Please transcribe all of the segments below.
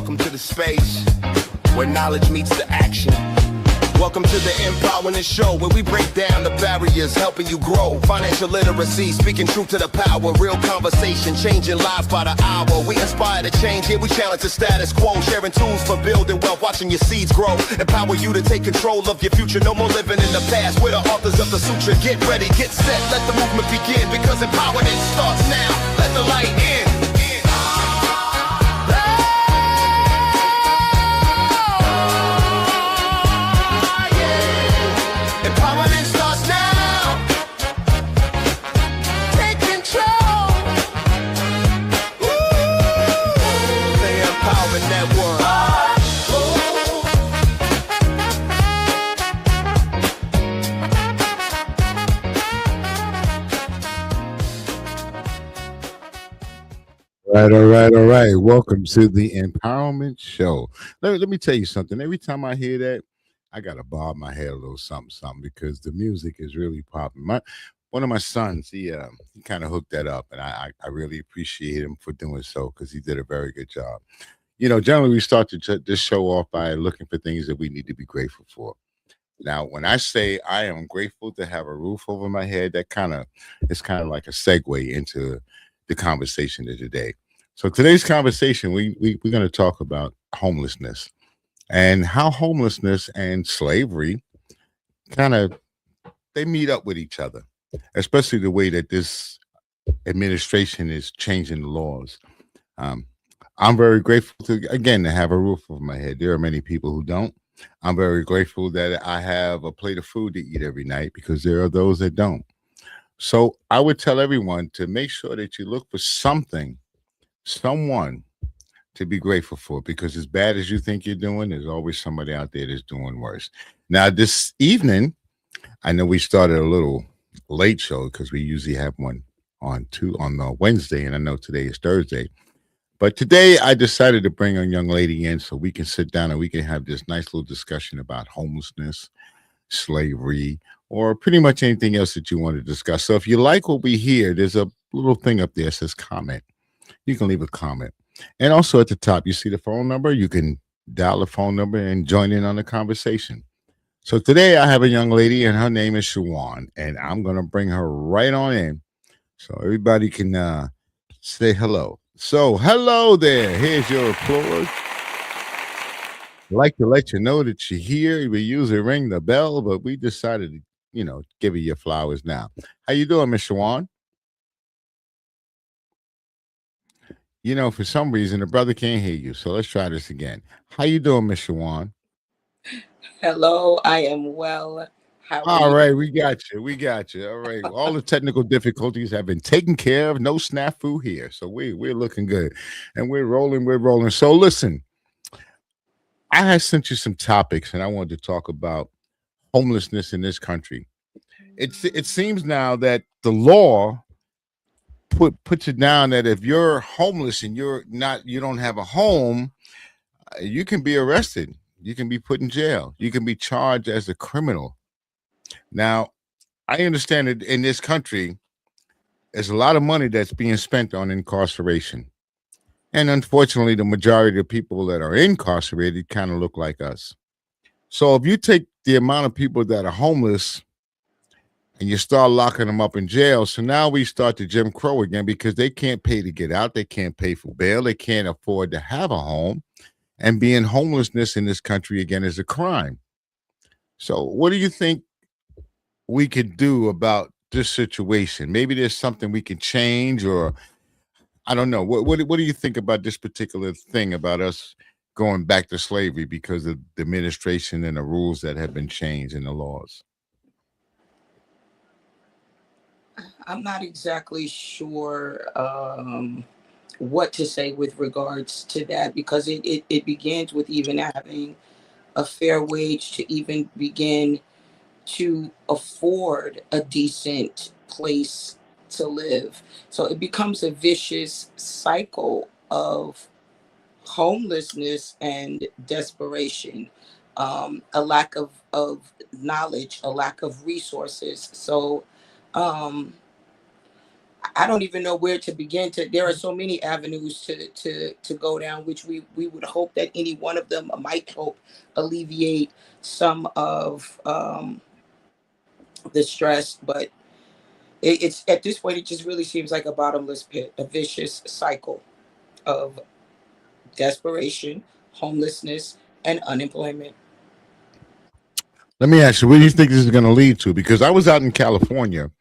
welcome to the space where knowledge meets the action. Welcome to the Empowerment Show, where we break down the barriers, helping you grow. Financial literacy, speaking truth to the power. Real conversation, changing lives by the hour. We inspire to change, here we challenge the status quo. Sharing tools for building wealth, watching your seeds grow. Empower you to take control of your future. No more living in the past. We're the authors of the sutra. Get ready, get set, let the movement begin. Because empowerment starts now. Let the light in. All right. Welcome to the Empowerment Show. Let me tell you something. Every time I hear that, I gotta bob my head a little something because the music is really popping. One of my sons, he kind of hooked that up, and I really appreciate him for doing so because he did a very good job. You know, generally we start this show off by looking for things that we need to be grateful for. Now, when I say I am grateful to have a roof over my head, it's kind of like a segue into the conversation of today. So today's conversation, we're going to talk about homelessness and how homelessness and slavery they meet up with each other, especially the way that this administration is changing the laws. I'm very grateful to have a roof over my head. There are many people who don't. I'm very grateful that I have a plate of food to eat every night because there are those that don't. So I would tell everyone to make sure that you look for someone to be grateful for, because as bad as you think you're doing, there's always somebody out there that's doing worse. Now, this evening, I know we started a little late show because we usually have one on Wednesday, and I know today is Thursday. But today I decided to bring a young lady in so we can sit down and we can have this nice little discussion about homelessness, slavery, or pretty much anything else that you want to discuss. So if you like what we hear, there's a little thing up there that says comment. You can leave a comment. And also at the top, you see the phone number. You can dial the phone number and join in on the conversation. So today I have a young lady, and her name is Shawan, and I'm going to bring her right on in so everybody can say hello. So hello there. Here's your applause. I'd like to let you know that you're here. We usually ring the bell, but we decided to, give you your flowers now. How you doing, Miss Shawan? For some reason, the brother can't hear you. So let's try this again. How you doing, Miss Shawan? Hello, I am well. How are All you? right, we got you. We got you. All right. All the technical difficulties have been taken care of. No snafu here. So we're looking good. And we're rolling. So listen, I had sent you some topics and I wanted to talk about homelessness in this country. It seems now that the law puts it down that if you're homeless and you don't have a home, you can be arrested. You can be put in jail. You can be charged as a criminal. Now, I understand that in this country, there's a lot of money that's being spent on incarceration. And unfortunately, the majority of people that are incarcerated kind of look like us. So if you take the amount of people that are homeless and you start locking them up in jail, so now we start to Jim Crow again because they can't pay to get out. They can't pay for bail. They can't afford to have a home. And being homelessness in this country again is a crime. So what do you think we could do about this situation? Maybe there's something we can change, or I don't know. What do you think about this particular thing about us going back to slavery because of the administration and the rules that have been changed in the laws? I'm not exactly sure what to say with regards to that because it begins with even having a fair wage to even begin to afford a decent place to live. So it becomes a vicious cycle of homelessness and desperation, a lack of knowledge, a lack of resources. So um, I don't even know where to begin. To There are so many avenues to go down, which we would hope that any one of them might help alleviate some of the stress. But it's at this point, it just really seems like a bottomless pit, a vicious cycle of desperation, homelessness, and unemployment. Let me ask you, where do you think this is going to lead to? Because I was out in California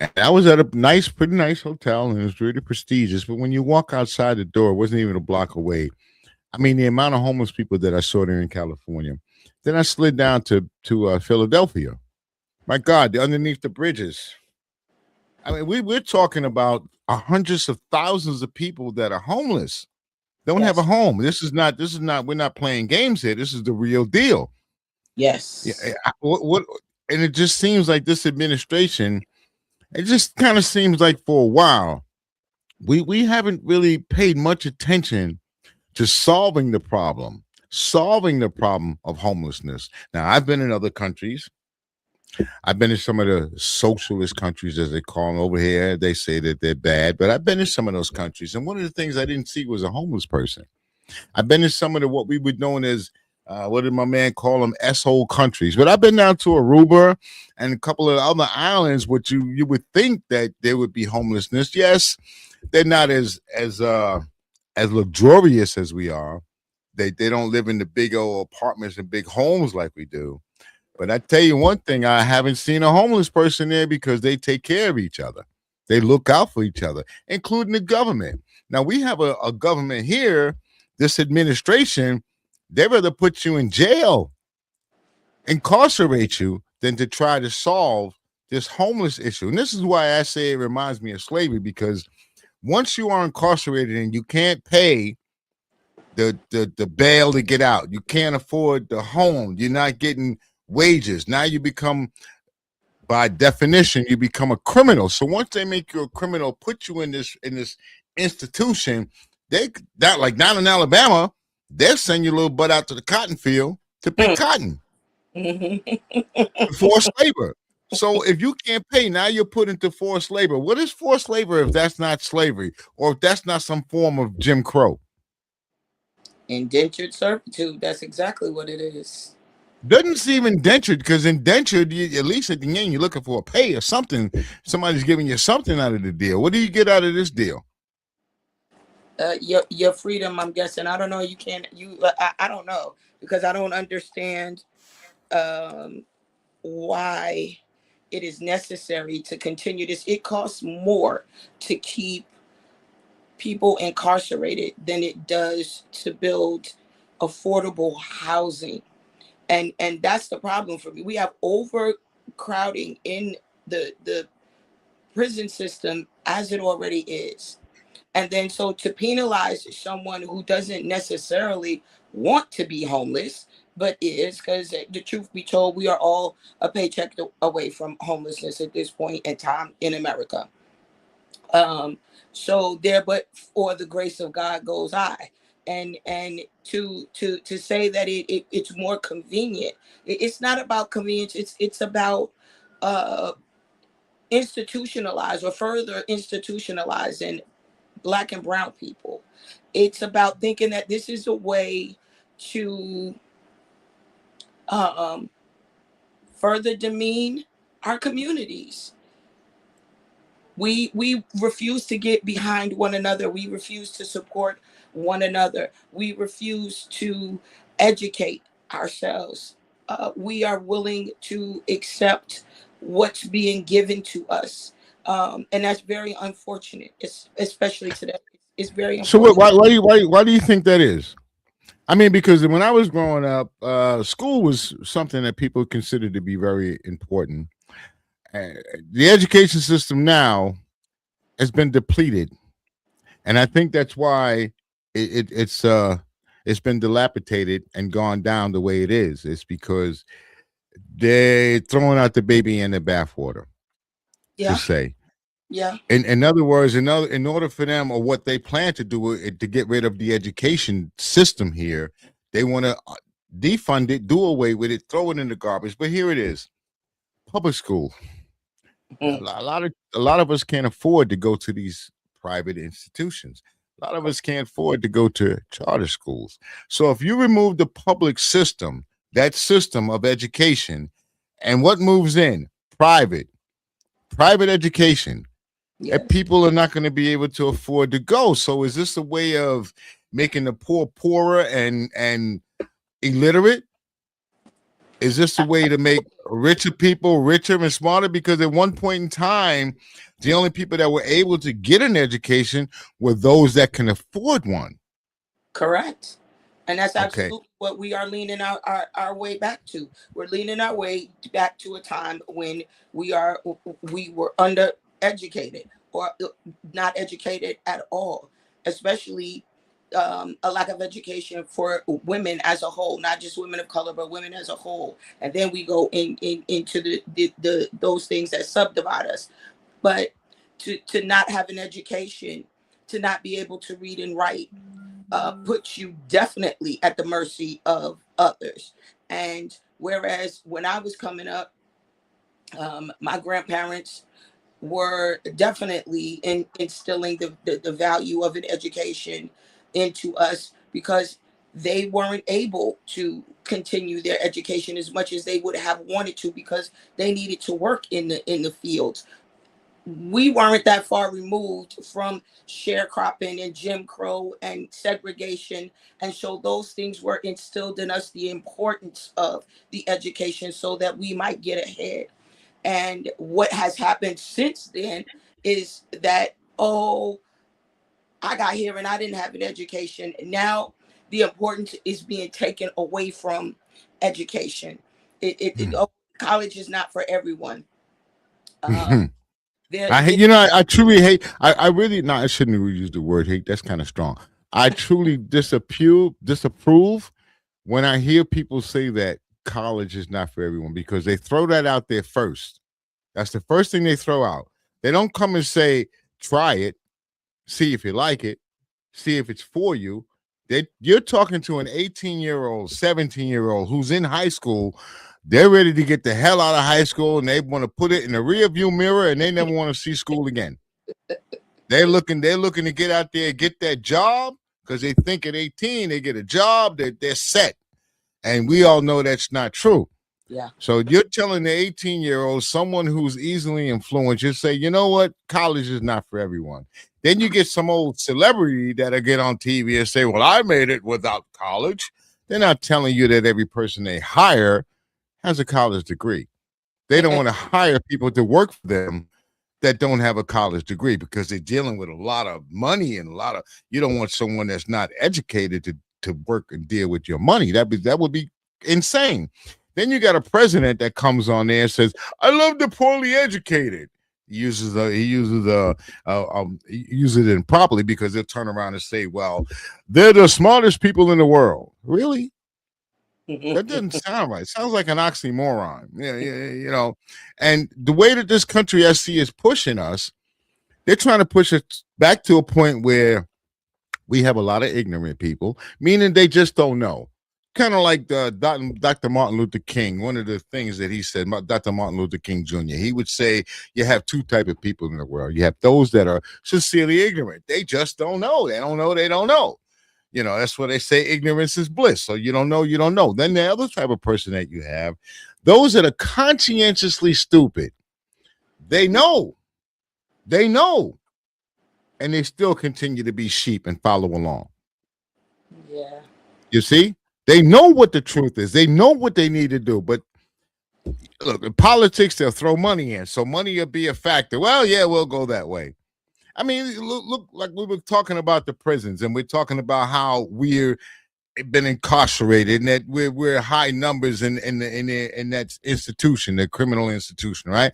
and I was at a nice, pretty nice hotel and it was really prestigious. But when you walk outside the door, it wasn't even a block away. I mean, the amount of homeless people that I saw there in California. Then I slid down to Philadelphia. My God, they're underneath the bridges. I mean, we're talking about hundreds of thousands of people that are homeless, don't have a Yes. home. This is not. We're not playing games here. This is the real deal. Yeah, Yes. what? And it just seems like this administration. It just kind of seems like for a while we haven't really paid much attention to solving the problem of homelessness. Now, I've been in other countries. I've been in some of the socialist countries, as they call them over here. They say that they're bad, but I've been in some of those countries, and one of the things I didn't see was a homeless person. I've been in some of the what we would know as what did my man call them S-hole countries, but I've been down to Aruba and a couple of other islands, which you would think that there would be homelessness. Yes, they're not as luxurious as we are. They don't live in the big old apartments and big homes like we do. But I tell you one thing, I haven't seen a homeless person there because they take care of each other. They look out for each other, including the government. Now we have a government here, this administration, they'd rather put you in jail, incarcerate you, than to try to solve this homeless issue. And this is why I say it reminds me of slavery, because once you are incarcerated and you can't pay the bail to get out, you can't afford the home, you're not getting wages. Now you become, by definition, you become a criminal. So once they make you a criminal, put you in this institution, they that like down in Alabama, they'll send your little butt out to the cotton field to pick cotton, Mhm. forced labor. So if you can't pay, now you're put into forced labor. What is forced labor if that's not slavery, or if that's not some form of Jim Crow? Indentured servitude. That's exactly what it is. Doesn't seem indentured, because indentured, at least at the end, you're looking for a pay or something. Somebody's giving you something out of the deal. What do you get out of this deal? Your freedom, I'm guessing. I don't know. You can't. I don't know, because I don't understand um, why it is necessary to continue this. It costs more to keep people incarcerated than it does to build affordable housing, and that's the problem for me. We have overcrowding in the prison system as it already is. And then so to penalize someone who doesn't necessarily want to be homeless, but is, because the truth be told, we are all a paycheck away from homelessness at this point in time in America. Um, so there, but for the grace of God goes I. And to say that it's more convenient. It's not about convenience. It's about uh institutionalize or further institutionalizing black and brown people. It's about thinking that this is a way to um, further demean our communities. We refuse to get behind one another. We refuse to support one another. We refuse to educate ourselves. We are willing to accept what's being given to us, and that's very unfortunate. Especially today. It's very So unfortunate. why do you think that is? I mean, because when I was growing up, school was something that people considered to be very important. Uh, the education system now has been depleted, and I think that's why it's been dilapidated and gone down the way it is. It's because they're throwing out the baby in the bathwater, to Yeah, say. yeah. In other words, in order for them, or what they plan to do, to get rid of the education system here, they want to defund it, do away with it, throw it in the garbage. But here it is, public school. A lot of us can't afford to go to these private institutions. A lot of us can't afford to go to charter schools. So if you remove the public system, that system of education, and what moves in? Private education, and Yes. people are not going to be able to afford to go. So is this a way of making the poor poorer and illiterate? Is this a way to make richer people richer and smarter? Because at one point in time, the only people that were able to get an education were those that can afford one. Correct. And that's Okay. absolutely what we are leaning our way back to. We're leaning our way back to a time when we were undereducated or not educated at all, especially a lack of education for women as a whole, not just women of color, but women as a whole. And then we go into the those things that subdivide us. But to not have an education, to not be able to read and write, puts you definitely at the mercy of others. And whereas when I was coming up, my grandparents were definitely instilling the value of an education into us, because they weren't able to continue their education as much as they would have wanted to, because they needed to work in the fields. We weren't that far removed from sharecropping and Jim Crow and segregation. And so those things were instilled in us, the importance of the education so that we might get ahead. And what has happened since then is that, oh, I got here and I didn't have an education. Now the importance is being taken away from education. Oh, college is not for everyone. Uh, there, I hate, there I truly hate. I really, no, I shouldn't even use the word hate. That's kind of strong. I truly disapprove when I hear people say that college is not for everyone, because they throw that out there first. That's the first thing they throw out. They don't come and say, try it, see if you like it, see if it's for you. You're talking to an 18-year-old, 17-year-old who's in high school. They're ready to get the hell out of high school, and they want to put it in the rear view mirror, and they never want to see school again. They're looking to get out there and get that job, because they think at 18 they get a job, they're set. And we all know that's not true. yeah. So you're telling the 18-year-old, someone who's easily influenced, you say, you know what, college is not for everyone. Then you get some old celebrity that'll get on TV and say, well, I made it without college. They're not telling you that every person they hire has a college degree. They don't want to hire people to work for them that don't have a college degree, because they're dealing with a lot of money and you don't want someone that's not educated to work and deal with your money. That would be insane. Then you got a president that comes on there and says, I love the poorly educated. He uses it improperly, because they'll turn around and say, well, they're the smartest people in the world. Really? That doesn't sound right. It sounds like an oxymoron. Yeah. And the way that this country, I see, is pushing us, they're trying to push us back to a point where we have a lot of ignorant people, meaning they just don't know. Kind of like Dr. Martin Luther King. One of the things that he said, Dr. Martin Luther King Jr., he would say you have two type of people in the world. You have those that are sincerely ignorant. They just don't know. They don't know. They don't know. That's what they say, ignorance is bliss. So you don't know, you don't know. Then the other type of person that you have, those that are conscientiously stupid. They know, and they still continue to be sheep and follow along. Yeah. You see, they know what the truth is. They know what they need to do. But look, in politics, they'll throw money in. So money will be a factor. Well, yeah, we'll go that way. I mean, look, like we were talking about the prisons, and we're talking about how we're been incarcerated, and that we're high numbers in that institution, the criminal institution, right?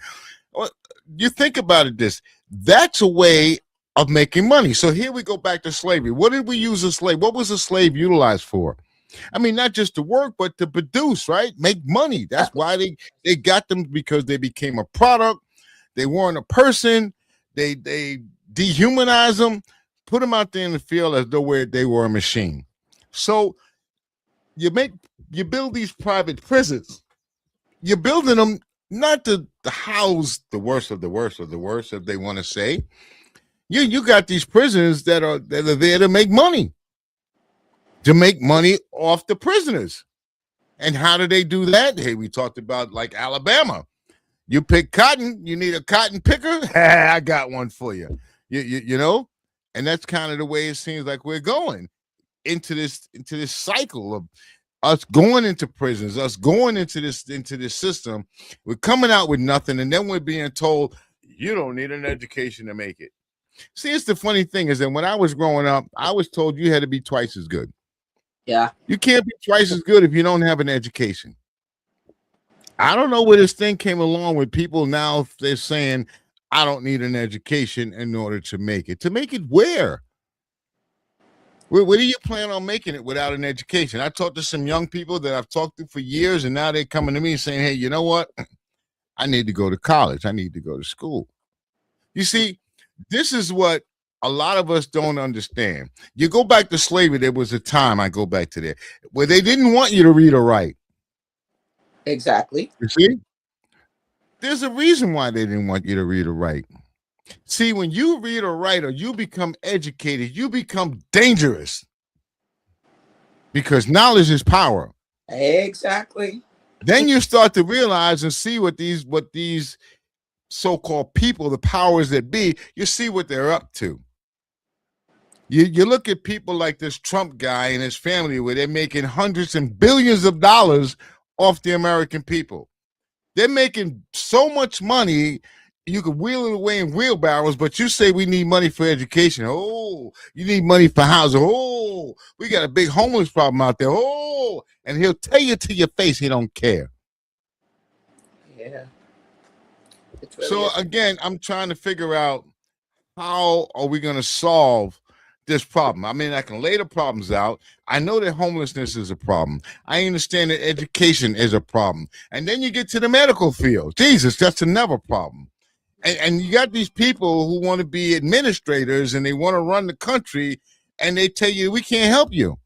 Well, you think about it, that's a way of making money. So here we go back to slavery. What did we use a slave? What was a slave utilized for? I mean, not just to work, but to produce, right? Make money. That's why they got them, because they became a product. They weren't a person. They dehumanize them, put them out there in the field as though they were a machine. So you build these private prisons. You're building them not to house the worst of the worst of the worst, if they want to say. You got these prisons that are there to make money off the prisoners. And how do they do that? Hey, we talked about like Alabama. You pick cotton, you need a cotton picker. I got one for you. You know, and that's kind of the way it seems like we're going into this cycle of us going into prisons, us going into this system. We're coming out with nothing, and then we're being told you don't need an education to make it. See, it's the funny thing is that when I was growing up, I was told you had to be twice as good. Yeah. You can't be twice as good if you don't have an education. I don't know where this thing came along with people now. They're saying, I don't need an education in order to make it. To make it where? Where do you plan on making it without an education? I talked to some young people that I've talked to for years, and now they're coming to me saying, hey, you know what? I need to go to college. I need to go to school. You see, this is what a lot of us don't understand. You go back to slavery, there was a time, I go back to there, where they didn't want you to read or write. Exactly. You see? There's a reason why they didn't want you to read or write. See, when you read or write or you become educated, you become dangerous because knowledge is power. Exactly. Then you start to realize and see what these so-called people, the powers that be, you see what they're up to. You look at people like this Trump guy and his family where they're making hundreds and billions of dollars off the American people. They're making so much money, you could wheel it away in wheelbarrows, but you say we need money for education. Oh, you need money for housing. Oh, we got a big homeless problem out there. Oh, and he'll tell you to your face he don't care. Yeah. So again, I'm trying to figure out how are we going to solve this problem. I mean, I can lay the problems out. I know that homelessness is a problem. I understand that education is a problem. And then you get to the medical field. Jesus, that's another problem. And you got these people who want to be administrators and they want to run the country, and they tell you, we can't help you.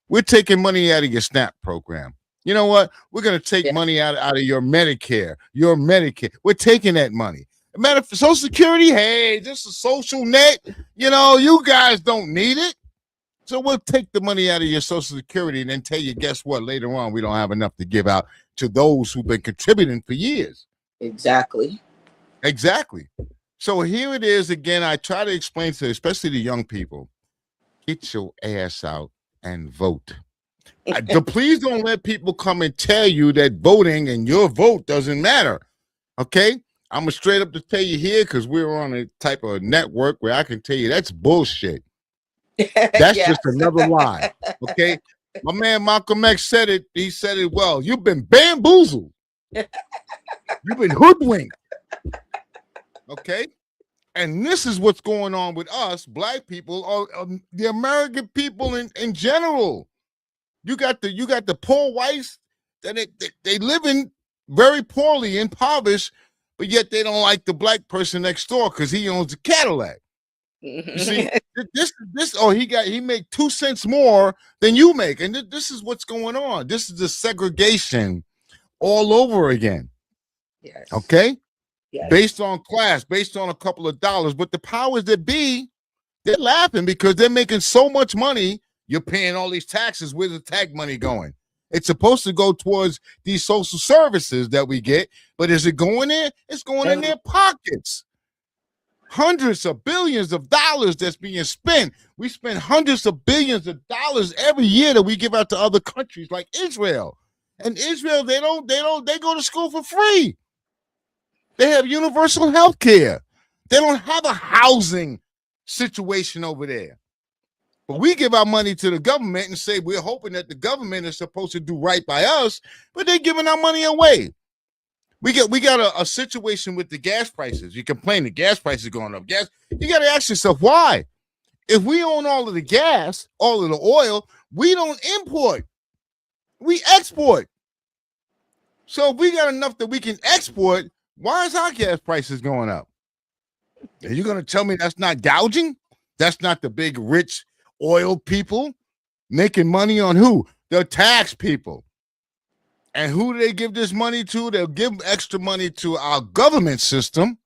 We're taking money out of your SNAP program. You know what? We're going to take money out of your Medicare, your Medicaid. We're taking that money. Matter of Social Security, hey, this is social net. You know, you guys don't need it. So we'll take the money out of your Social Security and then tell you, guess what? Later on, we don't have enough to give out to those who've been contributing for years. Exactly. So here it is again. I try to explain to especially the young people, get your ass out and vote. Please don't let people come and tell you that voting and your vote doesn't matter. Okay? I'm going to straight up to tell you here because we're on a type of network where I can tell you that's bullshit. That's just another lie. Okay? My man Malcolm X said it. He said it well. You've been bamboozled. You've been hoodwinked. Okay? And this is what's going on with us, black people, or the American people in general. You got the poor whites that they live in very poorly, impoverished, but yet they don't like the black person next door because he owns a Cadillac. You see, he make 2 cents more than you make, and this is what's going on. This is the segregation all over again. Yes. Okay. Yes. Based on class, based on a couple of dollars, but the powers that be, they're laughing because they're making so much money. You're paying all these taxes. Where's the tax money going? It's supposed to go towards these social services that we get, but is it going there? It's going in their pockets. Hundreds of billions of dollars that's being spent. We spend hundreds of billions of dollars every year that we give out to other countries like Israel. And Israel, they go to school for free. They have universal health care. They don't have a housing situation over there. But we give our money to the government and say we're hoping that the government is supposed to do right by us, but they're giving our money away. We got a situation with the gas prices. You complain the gas prices going up. You got to ask yourself why. If we own all of the gas, all of the oil, we don't import. We export. So if we got enough that we can export, why is our gas prices going up? Are you going to tell me that's not gouging? That's not the big rich oil people making money on who? The tax people. And who do they give this money to? They'll give extra money to our government system,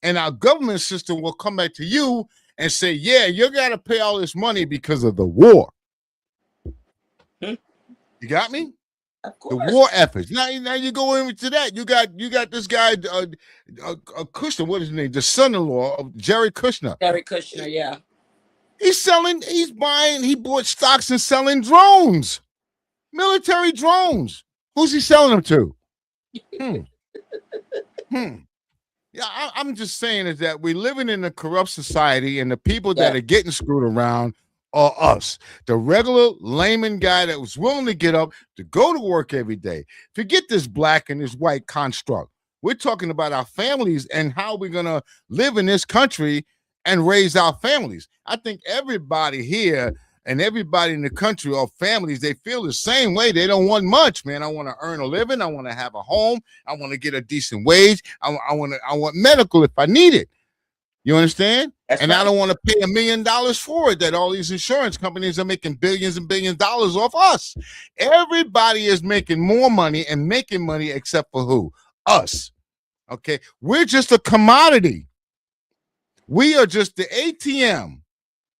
and our government system will come back to you and say, yeah, you got to pay all this money because of the war. Hmm. You got me? Of The course. war efforts. Now you go into that. You got this guy, Kushner. What is his name? The son-in-law of Jerry Kushner. Gary Kushner, yeah. He bought stocks and selling drones, military drones. Who's he selling them to? Hmm. Hmm. Yeah, I'm just saying is that we're living in a corrupt society, and the people that Yeah. are getting screwed around are us. The regular layman guy that was willing to get up to go to work every day. Forget this black and this white construct. We're talking about our families and how we're going to live in this country and raise our families. I think everybody here and everybody in the country or families, they feel the same way. They don't want much, man. I want to earn a living. I want to have a home. I want to get a decent wage. I want medical if I need it. You understand? That's And right. I don't want to pay $1 million for it, that all these insurance companies are making billions and billions of dollars off us. Everybody is making more money and making money except for who? Us. Okay? We're just a commodity. We are just the ATM.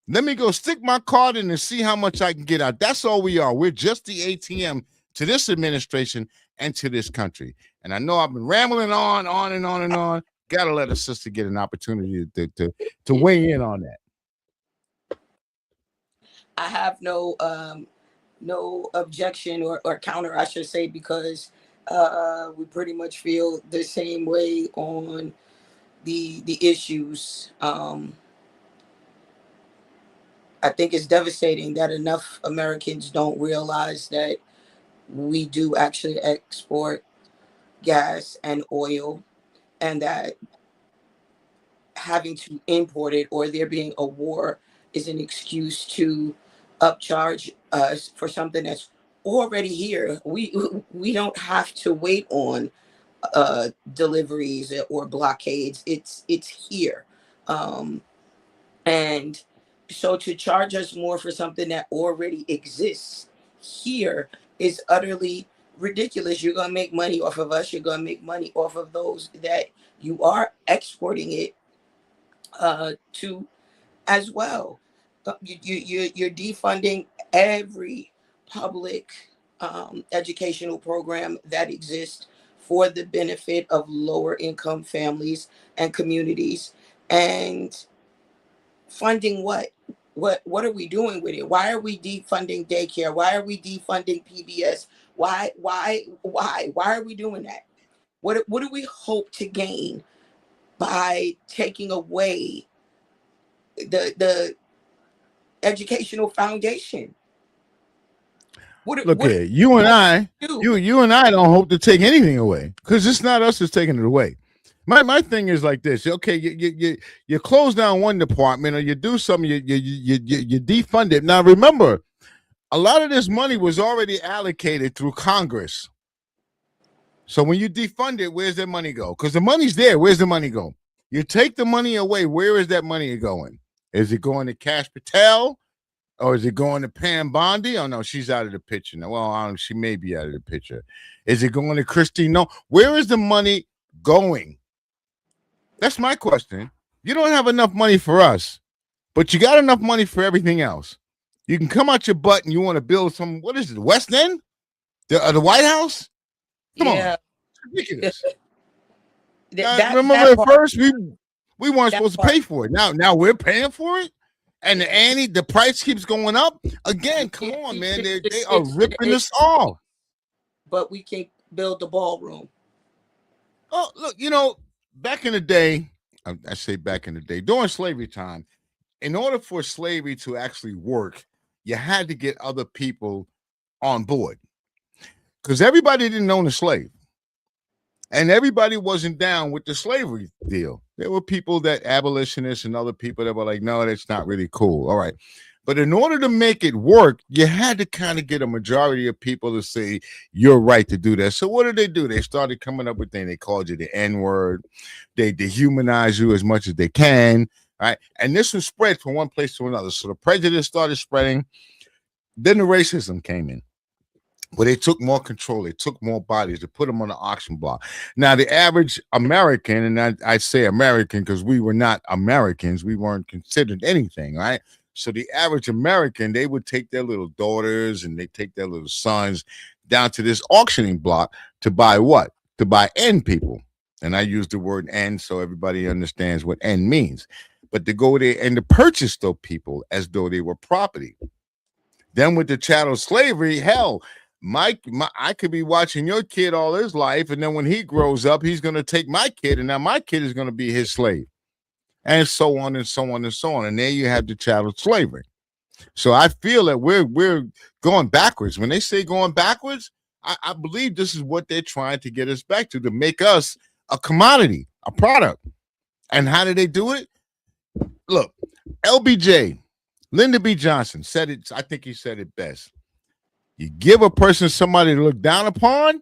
Let me go stick my card in and see how much I can get out. That's all we are. We're just the ATM to this administration and to this country. And I know I've been rambling on and on and on. Got to let a sister get an opportunity to weigh in on that. I have no objection or counter, I should say, because we pretty much feel the same way on the issues. I think it's devastating that enough Americans don't realize that we do actually export gas and oil, and that having to import it or there being a war is an excuse to upcharge us for something that's already here. We don't have to wait on deliveries or blockades. It's here. Um, and so to charge us more for something that already exists here is utterly ridiculous. You're going to make money off of us. You're going to make money off of those that you are exporting it to as well. You're defunding every public educational program that exists for the benefit of lower income families and communities, and funding what are we doing with it? Why are we defunding daycare? Why are we defunding PBS? Why are we doing that? What do we hope to gain by taking away the educational foundation? Look What here, you and I, do? you and I don't hope to take anything away because it's not us that's taking it away. My thing is like this. Okay, you close down one department or you do something, you defund it. Now remember, a lot of this money was already allocated through Congress. So when you defund it, where's that money go? Because the money's there. Where's the money go? You take the money away. Where is that money going? Is it going to Cash Patel? Or is it going to Pam Bondi? Oh, no, she's out of the picture now. Well, she may be out of the picture. Is it going to Christine? No. Where is the money going? That's my question. You don't have enough money for us, but you got enough money for everything else. You can come out your butt and you want to build some, what is it, West End? The White House? Come on. It's ridiculous. Remember at first, we weren't supposed to pay for it. Now we're paying for it? And the price keeps going up. Again, come on, man. They are ripping us off. But we can't build the ballroom. Oh, look, back in the day, I say back in the day, during slavery time, in order for slavery to actually work, you had to get other people on board. Because everybody didn't own a slave. And everybody wasn't down with the slavery deal. There were people that abolitionists and other people that were like, no, that's not really cool. All right. But in order to make it work, you had to kind of get a majority of people to say, you're right to do that. So what did they do? They started coming up with things. They called you the N-word. They dehumanize you as much as they can. Right. And this was spread from one place to another. So the prejudice started spreading. Then the racism came in. But they took more control. They took more bodies. They put them on the auction block. Now, the average American, and I say American because we were not Americans. We weren't considered anything, right? So the average American, they would take their little daughters and they take their little sons down to this auctioning block to buy what? To buy end people. And I use the word end so everybody understands what end means. But to go there and to purchase those people as though they were property. Then with the chattel slavery, hell, I could be watching your kid all his life, and then when he grows up, he's going to take my kid, and now my kid is going to be his slave, and so on and so on and so on. And there you have the chattel slavery. So I feel that we're going backwards. When they say going backwards, I believe this is what they're trying to get us back to make us a commodity, a product. And how did they do it? Look, LBJ, Lyndon B. Johnson said it. I think he said it best. You give a person somebody to look down upon,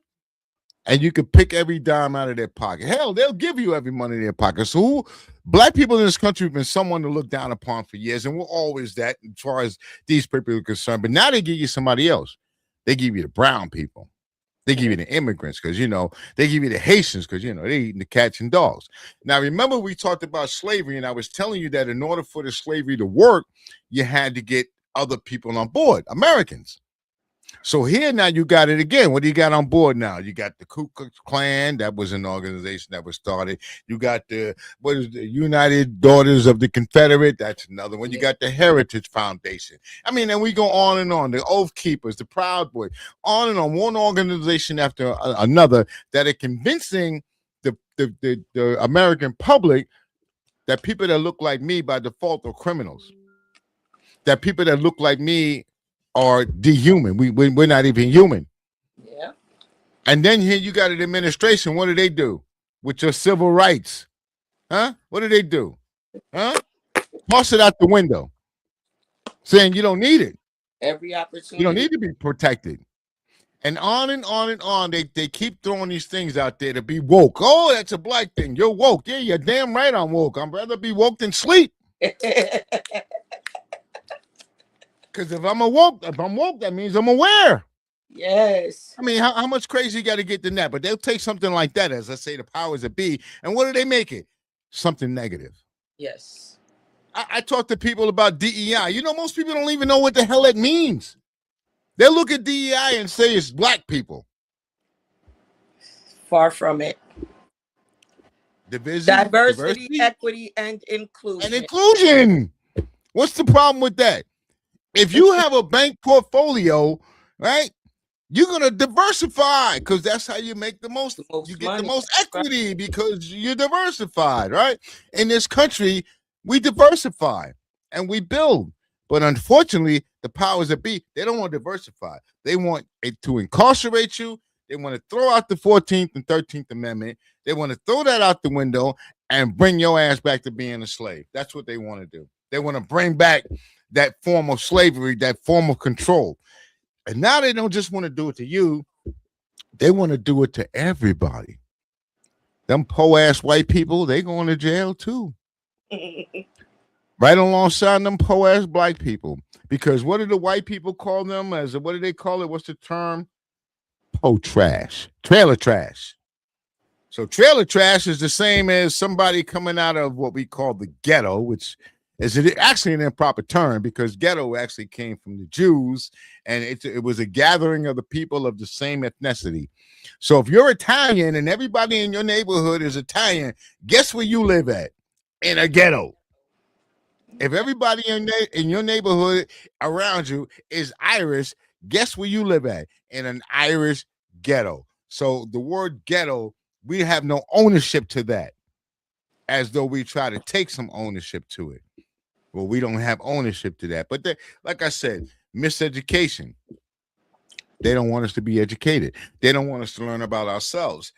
and you can pick every dime out of their pocket. Hell, they'll give you every money in their pocket. So black people in this country have been someone to look down upon for years, and we're always that as far as these people are concerned. But now they give you somebody else. They give you the brown people. They give you the immigrants because, they give you the Haitians because, they're eating the cats and dogs. Now, remember we talked about slavery, and I was telling you that in order for the slavery to work, you had to get other people on board, Americans. So here now you got it again. What do you got on board now? You got the Ku Klux Klan. That was an organization that was started. You got the United Daughters of the Confederate. That's another one. You got the Heritage Foundation. I mean, and we go on and on. The Oath Keepers, the Proud Boys, on and on. One organization after another that are convincing the American public that people that look like me by default are criminals. That people that look like me are dehuman. We're not even human. Yeah. And then here you got an administration. What do they do with your civil rights? Huh? What do they do? Huh? Toss it out the window, saying you don't need it. Every opportunity. You don't need to be protected. And on and on and on. They keep throwing these things out there to be woke. Oh, that's a black thing. You're woke. Yeah, you're damn right I'm woke. I'd rather be woke than sleep. Because if I'm woke, that means I'm aware. Yes. I mean, how much crazy you got to get than that? But they'll take something like that, as I say, the powers that be, and what do they make it? Something negative. Yes. I talk to people about DEI. Most people don't even know what the hell it means. They look at DEI and say it's black people. Far from it. Diversity, equity, and inclusion. What's the problem with that? If you have a bank portfolio, right, you're going to diversify because that's how you make the most you get money. The most equity because you're diversified, right? In this country, we diversify and we build. But unfortunately, the powers that be, they don't want to diversify. They want it to incarcerate you. They want to throw out the 14th and 13th Amendment. They want to throw that out the window and bring your ass back to being a slave. That's what they want to do. They want to bring back that form of slavery, that form of control. And now they don't just want to do it to you. They want to do it to everybody. Them po-ass white people, they going to jail too. Right alongside them po-ass black people. Because what do the white people call them? What do they call it? What's the term? Po-trash. Trailer trash. So trailer trash is the same as somebody coming out of what we call the ghetto, which is actually an improper term because ghetto actually came from the Jews, and it was a gathering of the people of the same ethnicity. So if you're Italian and everybody in your neighborhood is Italian, guess where you live at? In a ghetto. If everybody in your neighborhood around you is Irish, guess where you live at? In an Irish ghetto. So the word ghetto, we have no ownership to that, as though we try to take some ownership to it. Well, we don't have ownership to that. But like I said, miseducation. They don't want us to be educated. They don't want us to learn about ourselves,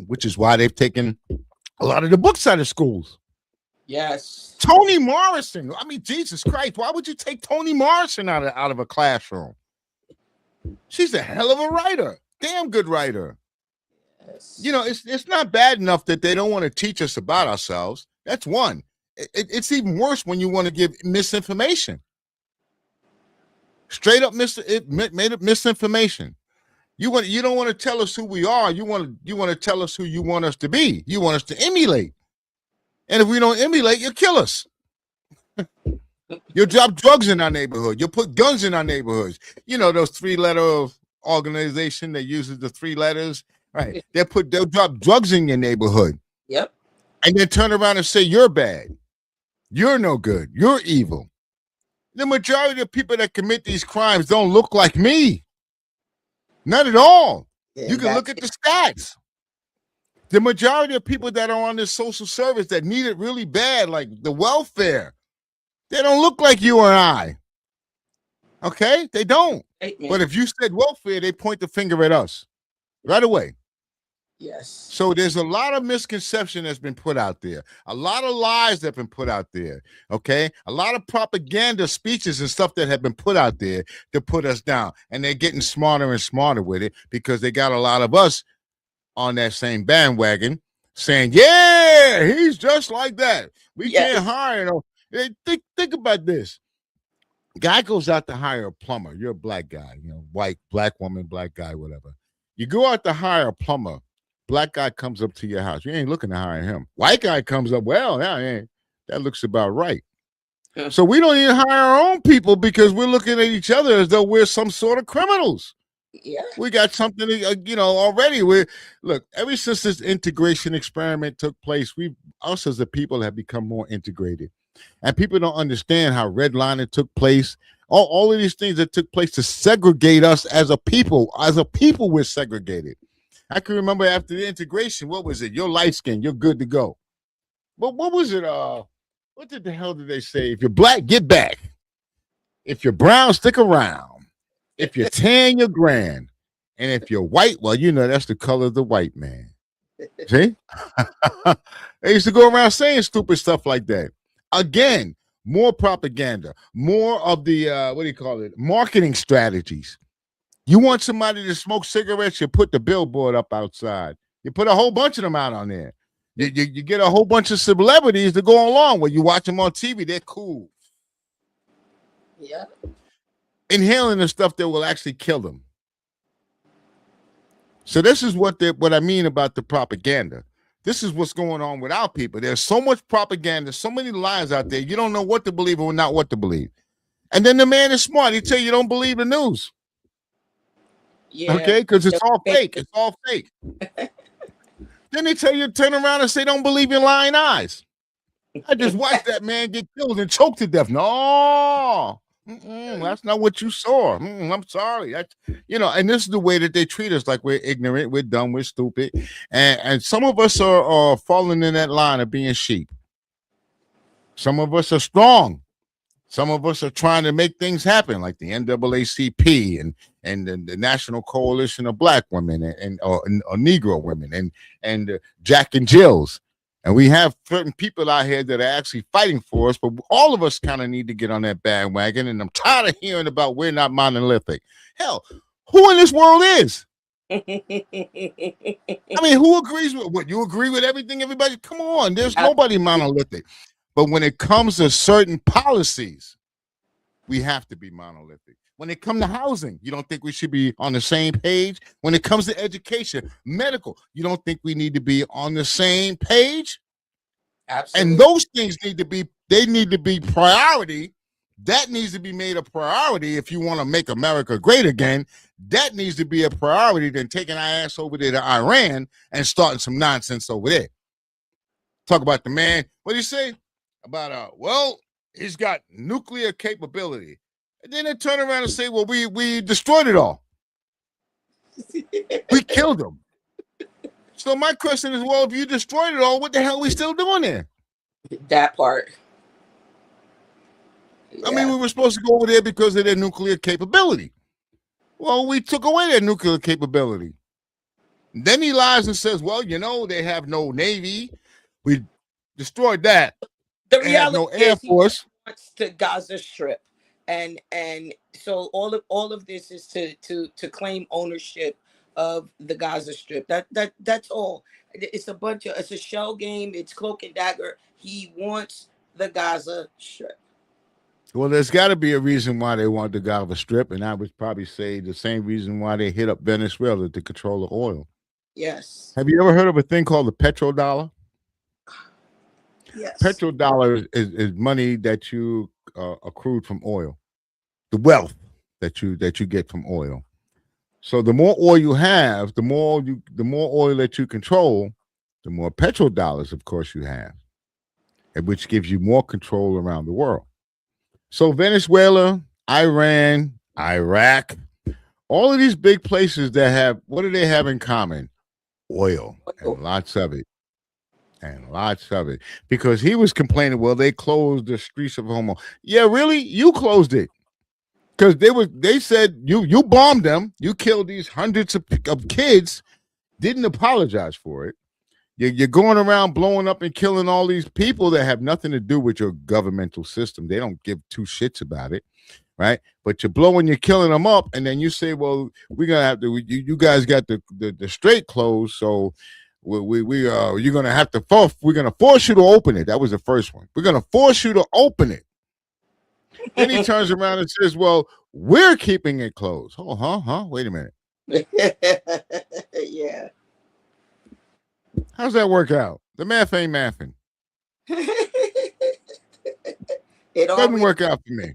which is why they've taken a lot of the books out of schools. Yes. Toni Morrison. I mean, Jesus Christ, why would you take Toni Morrison out of a classroom? She's a hell of a writer. Damn good writer. Yes. It's not bad enough that they don't want to teach us about ourselves. That's one. It's even worse when you want to give misinformation. Straight up made up misinformation. You don't want to tell us who we are. You want to tell us who you want us to be. You want us to emulate. And if we don't emulate, you kill us. You'll drop drugs in our neighborhood. You'll put guns in our neighborhoods. You know those 3-letter organization that uses the 3 letters, right? They'll drop drugs in your neighborhood. Yep. And then turn around and say you're bad. You're no good. You're evil. The majority of people that commit these crimes don't look like me. Not at all. Yeah, You can look at the stats. The majority of people that are on this social service that need it really bad, like the welfare, they don't look like you or I. Okay? They don't. But if you said welfare, they point the finger at us right away. Yes. So there's a lot of misconception that's been put out there. A lot of lies that have been put out there. Okay? A lot of propaganda speeches and stuff that have been put out there to put us down. And they're getting smarter and smarter with it because they got a lot of us on that same bandwagon saying, yeah, he's just like that. We can't hire him. Think about this. Guy goes out to hire a plumber. You're a black guy, white, black woman, black guy, whatever. You go out to hire a plumber. Black guy comes up to your house. You ain't looking to hire him. White guy comes up, well, that looks about right. So we don't even hire our own people because we're looking at each other as though we're some sort of criminals. Yeah. We got something, already. Look, ever since this integration experiment took place, us as a people have become more integrated. And people don't understand how redlining took place. All of these things that took place to segregate us as a people. As a people, we're segregated. I can remember after the integration, what was it? You're light skinned, you're good to go. But what was it? What the hell did they say? If you're black, get back. If you're brown, stick around. If you're tan, you're grand. And if you're white, well, that's the color of the white man. See? They used to go around saying stupid stuff like that. Again, more propaganda, more of the, marketing strategies. You want somebody to smoke cigarettes, you put the billboard up outside. You put a whole bunch of them out on there. You get a whole bunch of celebrities to go along with. You watch them on TV, they're cool. Yeah. Inhaling the stuff that will actually kill them. So this is what I mean about the propaganda. This is what's going on with our people. There's so much propaganda, so many lies out there. You don't know what to believe or not what to believe. And then the man is smart. He tell you don't believe the news. Yeah. Okay, because it's all fake. It's all fake. Then they tell you to turn around and say don't believe your lying eyes. I just watched that man get killed and choked to death. No, that's not what you saw. I'm sorry. That's and this is the way that they treat us, like we're ignorant, we're dumb, we're stupid, and some of us are falling in that line of being sheep. Some of us are strong. Some of us are trying to make things happen, like the NAACP and the National Coalition of Black Women or Negro women and Jack and Jills. And we have certain people out here that are actually fighting for us, but all of us kind of need to get on that bandwagon. And I'm tired of hearing about we're not monolithic. Hell, who in this world is? I mean, who agrees with what? You agree with everything, everybody? Come on, there's nobody monolithic. But when it comes to certain policies, we have to be monolithic. When it comes to housing, you don't think we should be on the same page? When it comes to education, medical, you don't think we need to be on the same page? Absolutely. And those things need to be priority. That needs to be made a priority if you want to make America great again. That needs to be a priority than taking our ass over there to Iran and starting some nonsense over there. Talk about the man. What do you say? About he's got nuclear capability. And then they turn around and say, well, we destroyed it all. We killed him. So my question is, well, if you destroyed it all, what the hell are we still doing there? That part. Yeah. I mean, we were supposed to go over there because of their nuclear capability. Well, we took away their nuclear capability. Then he lies and says, well, they have no Navy. We destroyed that. The reality have no Air Force. He wants to Gaza Strip. And so all of this is to claim ownership of the Gaza Strip. That's all. It's a shell game. It's cloak and dagger. He wants the Gaza Strip. Well, there's got to be a reason why they want the Gaza Strip, and I would probably say the same reason why they hit up Venezuela to control the oil. Yes. Have you ever heard of a thing called the petrodollar? Yes. Petrodollar is money that you accrued from oil, the wealth that you get from oil. So the more oil you have, the more oil that you control, the more petrodollars, of course, you have, and which gives you more control around the world. So Venezuela, Iran, Iraq, all of these big places that have, what do they have in common? Oil, and lots of it. And lots of it. Because he was complaining, well, they closed the streets of Homo. Yeah, really? You closed it. Because they said you bombed them, you killed these hundreds of kids, didn't apologize for it. You're going around blowing up and killing all these people that have nothing to do with your governmental system. They don't give two shits about it, right? But you're killing them up, and then you say, well, we're gonna have to. You guys got the straight closed, so you're gonna have to we're gonna force you to open it. That was the first one. We're gonna force you to open it. Then he turns around and says, well, we're keeping it closed. Oh, wait a minute. Yeah. How's that work out? The math ain't mathing. It Doesn't work out for me.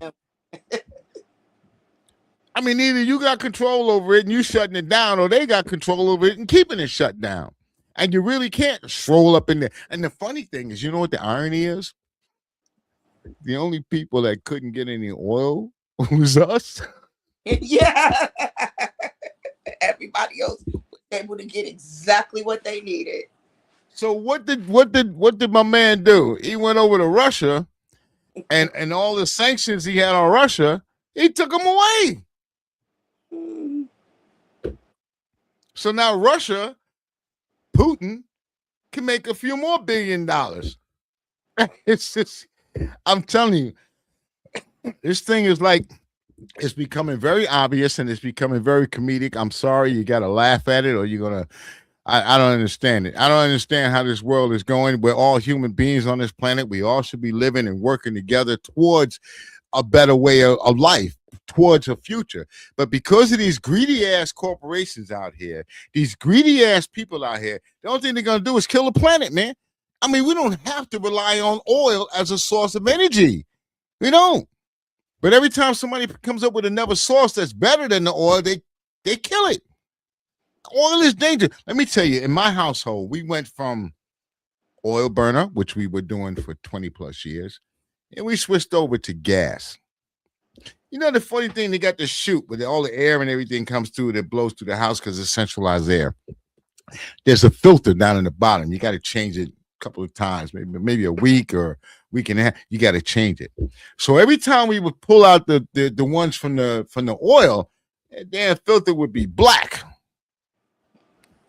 I mean, either you got control over it and you shutting it down, or they got control over it and keeping it shut down. And you really can't stroll up in there. And the funny thing is, you know what the irony is? The only people that couldn't get any oil was us. Yeah. Everybody else was able to get exactly what they needed. So what did my man do? He went over to Russia, and all the sanctions he had on Russia, he took them away. So now Russia, Putin, can make a few more $1 billion. It's just, I'm telling you, this thing is like, it's becoming very obvious and it's becoming very comedic. I'm sorry, you got to laugh at it, or you're going to, I don't understand it. I don't understand how this world is going. We're all human beings on this planet. We all should be living and working together towards a better way of life, towards a future. But because of these greedy ass corporations out here, these greedy ass people out here, the only thing they're going to do is kill the planet, man. I mean, we don't have to rely on oil as a source of energy. We don't. But every time somebody comes up with another source that's better than the oil, they kill it. Oil is dangerous. Let me tell you, in my household, we went from oil burner, which we were doing for 20 plus years, and we switched over to gas. You know, the funny thing, they got the chute where all the air and everything comes through that blows through the house because it's centralized air. There's a filter down in the bottom. You got to change it a couple of times, maybe a week or week and a half. You got to change it. So every time we would pull out the ones from the oil, that damn filter would be black.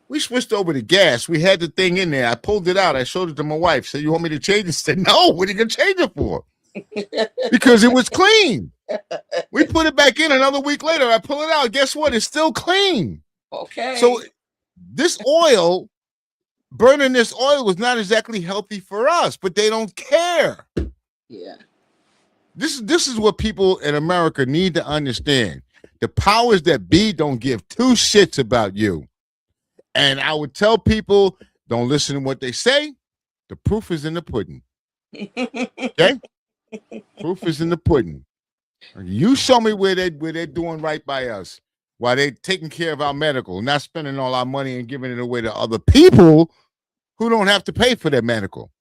We switched over to gas. We had the thing in there. I pulled it out. I showed it to my wife. Said, you want me to change it? She said, no, what are you going to change it for? Because it was clean. We put it back in another week later. I pull it out. Guess what? It's still clean. Okay. So this oil, burning this oil was not exactly healthy for us, but they don't care. Yeah. This is what people in America need to understand. The powers that be don't give two shits about you. And I would tell people, don't listen to what they say. The proof is in the pudding. Okay? Proof is in the pudding. You show me where they're doing right by us, while they're taking care of our medical, not spending all our money and giving it away to other people who don't have to pay for their medical.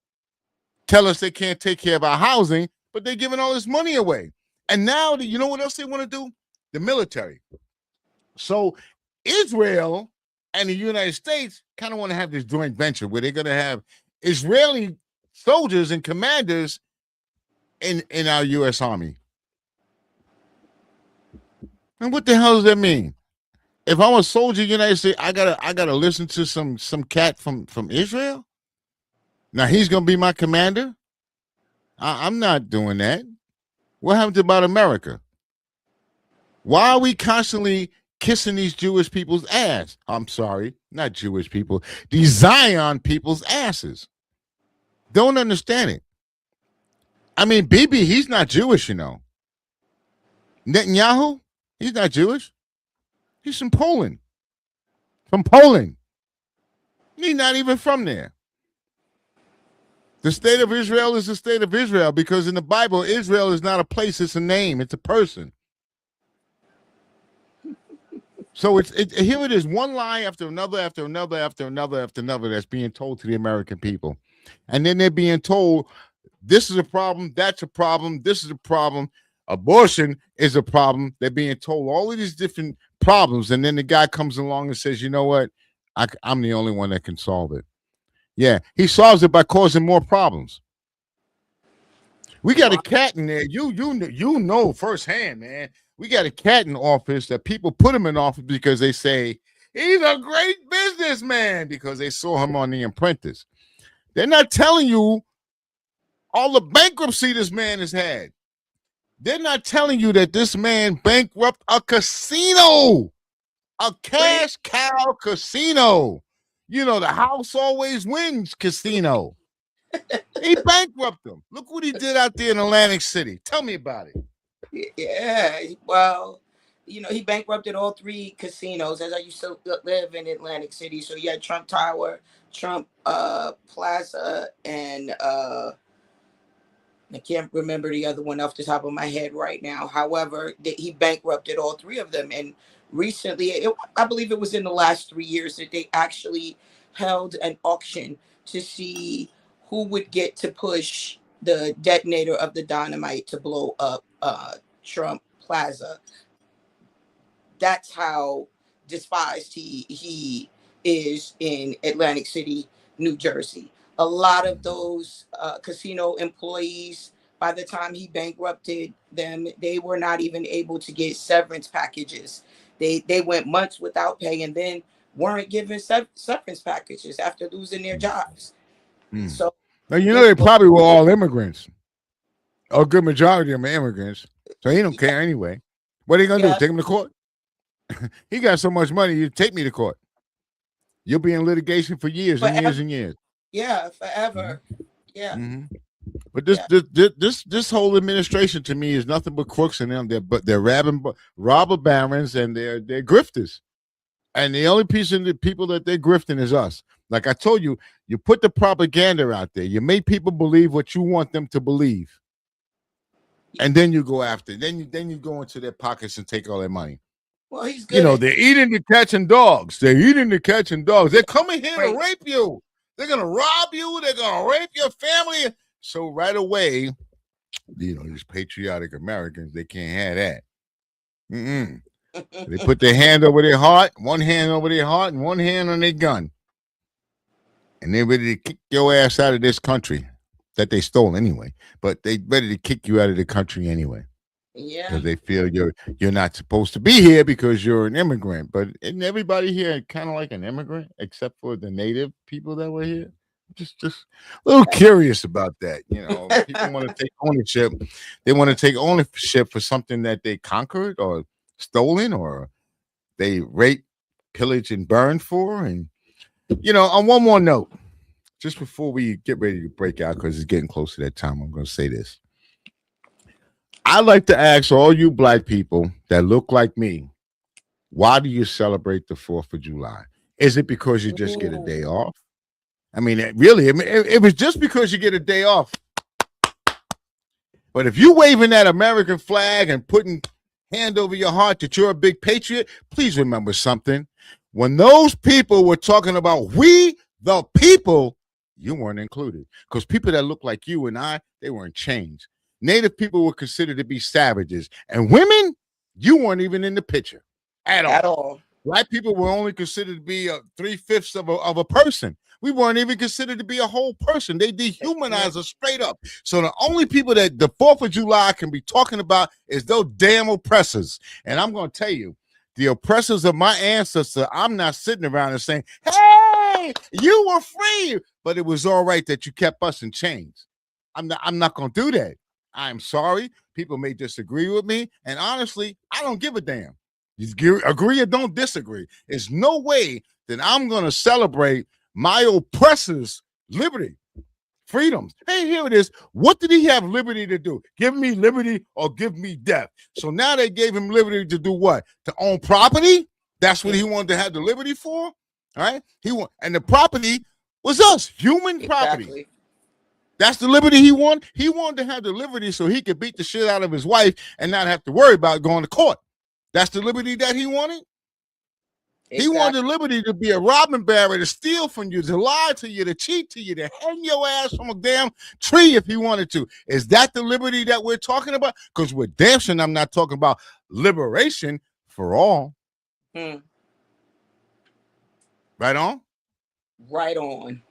Tell us they can't take care of our housing, but they're giving all this money away. And now, you know what else they want to do? The military. So Israel and the United States kind of want to have this joint venture where they're going to have Israeli soldiers and commanders in our U.S. Army. And what the hell does that mean? If I'm a soldier in the United States, I gotta listen to some cat from Israel. Now he's gonna be my commander. I'm not doing that. What happened about America? Why are we constantly kissing these Jewish people's ass? I'm sorry, not Jewish people. These Zion people's asses. Don't understand it. I mean, Bibi, he's not Jewish, you know. Netanyahu, he's not Jewish. He's from Poland. From Poland. He's not even from there. The state of Israel is the state of Israel because in the Bible, Israel is not a place, it's a name, it's a person. So here it is, one lie after another, after another, after another, after another that's being told to the American people. And then they're being told this is a problem, that's a problem, this is a problem, abortion is a problem. They're being told all of these different problems. And then the guy comes along and says, you know what? I'm the only one that can solve it. Yeah, he solves it by causing more problems. We got a cat in there. You know firsthand, man. We got a cat in office that people put him in office because they say he's a great businessman because they saw him on The Apprentice. They're not telling you all the bankruptcy this man has had. They're not telling you that this man bankrupted a casino, a cash cow casino. You know, the house always wins casino. He bankrupted them. Look what he did out there in Atlantic City. Tell me about it. Yeah, well, he bankrupted all three casinos as I used to live in Atlantic City. So you had Trump Tower, Trump Plaza, and I can't remember the other one off the top of my head right now. However, he bankrupted all three of them. And recently, I believe it was in the last 3 years that they actually held an auction to see who would get to push the detonator of the dynamite to blow up Trump Plaza. That's how despised he is in Atlantic City, New Jersey. A lot of those casino employees, by the time he bankrupted them, they were not even able to get severance packages. They went months without pay and then weren't given severance packages after losing their jobs. So now, they probably were all immigrants. A good majority of them are immigrants. So he don't care anyway. What are you going to do? Take him to court? He got so much money, you take me to court. You'll be in litigation for years and years and years. Yeah, forever. Mm-hmm. Yeah. Mm-hmm. But this whole administration to me is nothing but crooks in them. They're robber barons and they're grifters. And the only piece of the people that they're grifting is us. Like I told you, you put the propaganda out there. You make people believe what you want them to believe. And then you go after. Then you go into their pockets and take all their money. Well, he's good. They're eating the catching dogs. They're eating the catching dogs. They're coming here to rape you. They're going to rob you. They're going to rape your family. So right away, these patriotic Americans, they can't have that. They put their hand over their heart, one hand over their heart, and one hand on their gun. And they're ready to kick your ass out of this country that they stole anyway. But they're ready to kick you out of the country anyway. Yeah. Because they feel you're not supposed to be here because you're an immigrant. But isn't everybody here kind of like an immigrant, except for the native people that were here? Just a little curious about that. People want to take ownership. They want to take ownership for something that they conquered or stolen or they raped, pillaged, and burned for. And on one more note, just before we get ready to break out, because it's getting close to that time, I'm going to say this. I like to ask all you black people that look like me, why do you celebrate the 4th of July? Is it because you just get a day off? I mean, it was just because you get a day off. But if you waving that American flag and putting hand over your heart that you're a big patriot, please remember something. When those people were talking about we the people, you weren't included. Because people that look like you and I, they weren't changed. Native people were considered to be savages. And women, you weren't even in the picture at all. Black people were only considered to be 3/5 of a person. We weren't even considered to be a whole person. They dehumanized us straight up. So the only people that the 4th of July can be talking about is those damn oppressors. And I'm going to tell you, the oppressors of my ancestors, I'm not sitting around and saying, hey, you were free, but it was all right that you kept us in chains. I'm not going to do that. I'm sorry. People may disagree with me. And honestly, I don't give a damn. You agree or don't disagree. There's no way that I'm going to celebrate my oppressor's liberty freedoms. Hey, here it is. What did he have liberty to do? Give me liberty or give me death. So now they gave him liberty to do what? To own property? That's what he wanted to have the liberty for? All right. And the property was us, human property. Exactly. That's the liberty he wanted. He wanted to have the liberty so he could beat the shit out of his wife and not have to worry about going to court. That's the liberty that he wanted. Exactly. He wanted the liberty to be a robber baron, to steal from you, to lie to you, to cheat to you, to hang your ass from a damn tree if he wanted to. Is that the liberty that we're talking about? Because with damn sure I'm not talking about liberation for all. Right on? Right on.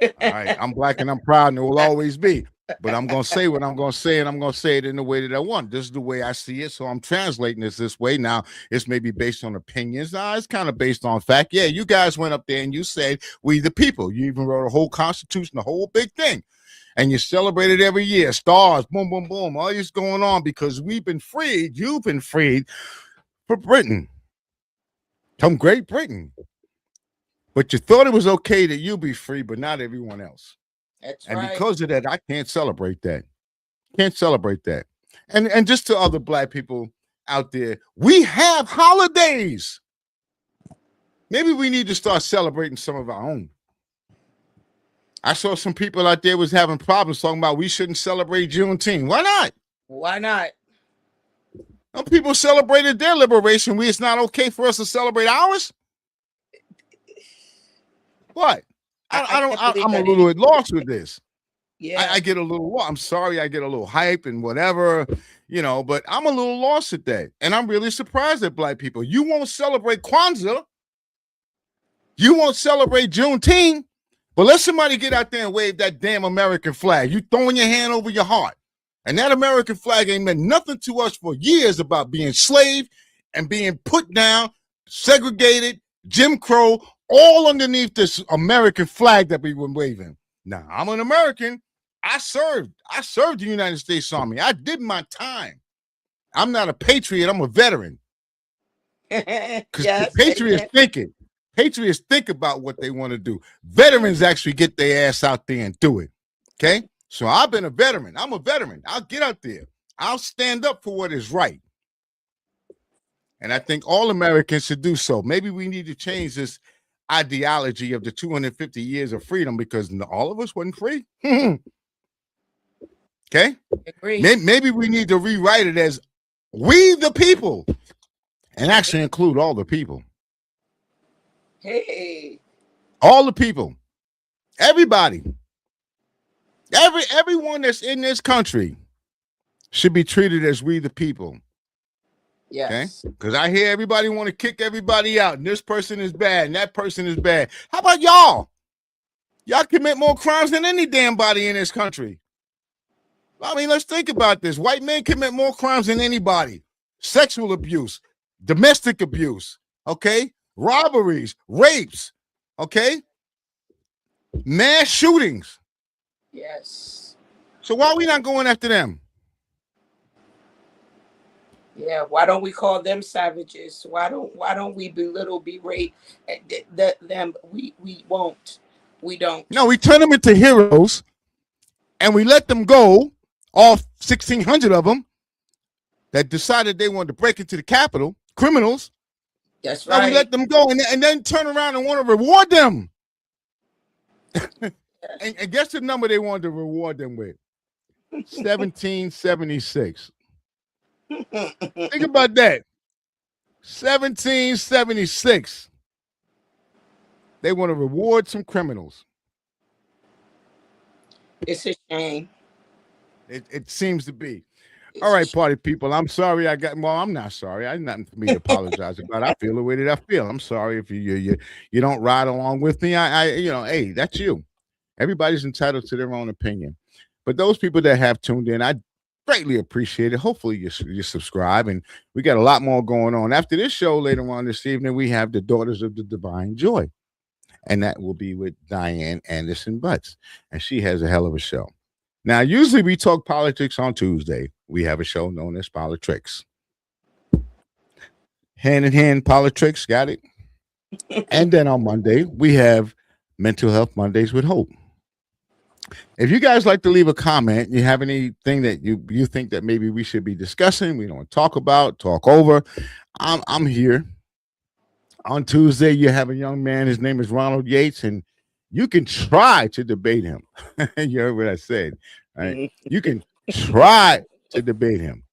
All right, I'm black and I'm proud, and it will always be. But I'm going to say what I'm going to say, and I'm going to say it in the way that I want. This is the way I see it, so I'm translating this way. Now, it's maybe based on opinions. It's kind of based on fact. Yeah, you guys went up there and you said, we the people. You even wrote a whole constitution, a whole big thing. And you celebrate it every year. Stars, boom, boom, boom. All this going on because we've been freed. You've been freed for Britain. From Great Britain. But you thought it was okay that you be free, but not everyone else. That's and right. Because of that, I can't celebrate that. Can't celebrate that. And just to other black people out there, we have holidays. Maybe we need to start celebrating some of our own. I saw some people out there was having problems talking about we shouldn't celebrate Juneteenth. Why not? Why not? Some people celebrated their liberation. It's not okay for us to celebrate ours. What? I'm a little at loss with this. Yeah. I get a little, I'm sorry, I get a little hype and whatever, but I'm a little lost at that. And I'm really surprised at black people. You won't celebrate Kwanzaa. You won't celebrate Juneteenth. But let somebody get out there and wave that damn American flag. You throwing your hand over your heart. And that American flag ain't meant nothing to us for years about being slave and being put down, segregated, Jim Crow, all underneath this American flag that we were waving. Now, I'm an American. I served the United States Army. I did my time. I'm not a patriot. I'm a veteran. Because yes, Patriots think about what they want to do. Veterans actually get their ass out there and do it. Okay? So I've been a veteran. I'm a veteran. I'll get out there. I'll stand up for what is right. And I think all Americans should do so. Maybe we need to change this ideology of the 250 years of freedom because all of us wasn't free. Okay? Maybe we need to rewrite it as we the people and actually include all the people. Hey. All the people. Everybody. Everyone that's in this country should be treated as we the people. Yes. Okay? Because I hear everybody want to kick everybody out, and this person is bad, and that person is bad. How about y'all? Y'all commit more crimes than any damn body in this country. I mean, let's think about this. White men commit more crimes than anybody. Sexual abuse, domestic abuse, okay? Robberies, rapes, okay? Mass shootings. Yes. So why are we not going after them? Yeah, why don't we call them savages? Why don't we belittle, berate them? We won't. We don't. No, we turn them into heroes, and we let them go, all 1,600 of them that decided they wanted to break into the Capitol, criminals. That's right. And we let them go, and then turn around and want to reward them. and guess the number they wanted to reward them with? 1776. Think about that. 1776. They want to reward some criminals. It's a shame. It seems to be. All right, party people. I'm sorry. I'm not sorry. I nothing for me to apologize about. I feel the way that I feel. I'm sorry if you don't ride along with me. Hey, that's you. Everybody's entitled to their own opinion. But those people that have tuned in, I greatly appreciate it. Hopefully you subscribe, and we got a lot more going on. After this show later on this evening, we have the Daughters of the Divine Joy, and that will be with Diane Anderson Butts, and she has a hell of a show. Now, usually we talk politics on Tuesday. We have a show known as Politics. Hand in hand politics, got it? And then on Monday, we have Mental Health Mondays with Hope. If you guys like to leave a comment, you have anything that you think that maybe we should be discussing, we don't talk about, talk over, I'm here. On Tuesday, you have a young man. His name is Ronald Yates, and you can try to debate him. You heard what I said, right? You can try to debate him,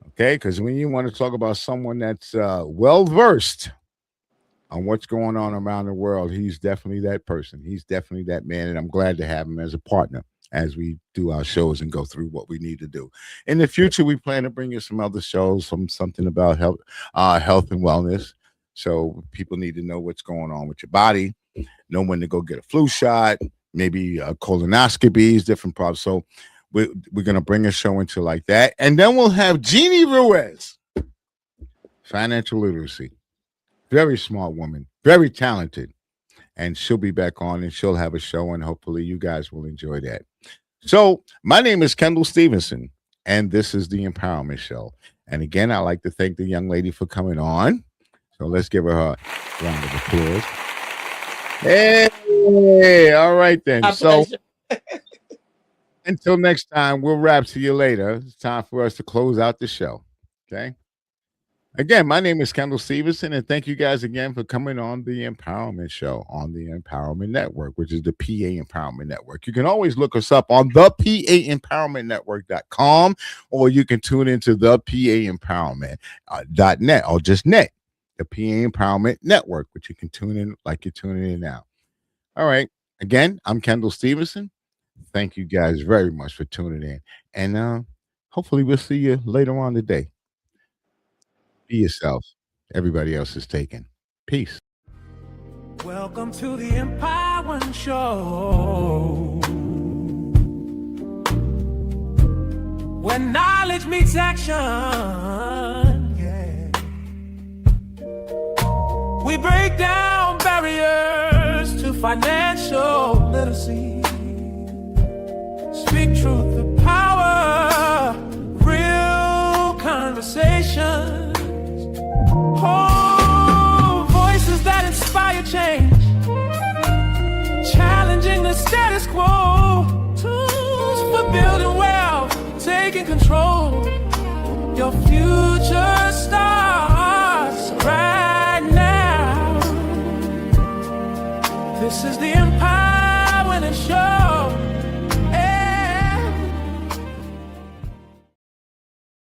okay? Because when you want to talk about someone that's well versed on what's going on around the world, he's definitely that person. He's definitely that man, and I'm glad to have him as a partner as we do our shows and go through what we need to do. In the future, we plan to bring you some other shows, something about health and wellness. So people need to know what's going on with your body, know when to go get a flu shot, maybe colonoscopies, different problems. So we're going to bring a show into like that. And then we'll have Jeannie Ruiz, financial literacy, very smart woman, very talented. And she'll be back on and she'll have a show, and hopefully you guys will enjoy that. So my name is Kendall Stevenson, and this is the Empowerment Show. And again, I'd like to thank the young lady for coming on. So let's give her a round of applause. Hey, all right then. So until next time, we'll wrap to you later. It's time for us to close out the show. Okay. Again, my name is Kendall Stevenson, and thank you guys again for coming on the Empowerment Show on the Empowerment Network, which is the PA Empowerment Network. You can always look us up on the PAEmpowermentNetwork.com, or you can tune into the PAEmpowerment.net or just net, the PA Empowerment Network, which you can tune in like you're tuning in now. All right. Again, I'm Kendall Stevenson. Thank you guys very much for tuning in, and hopefully we'll see you later on today. Be yourself. Everybody else is taken. Peace. Welcome to the Empowerment Show, when knowledge meets action. Yeah. We break down barriers to financial literacy. Speak truth to power, real conversation. Oh, voices that inspire change, challenging the status quo. Tools for building wealth, taking control. Your future starts right now. This is the Empowerment Show.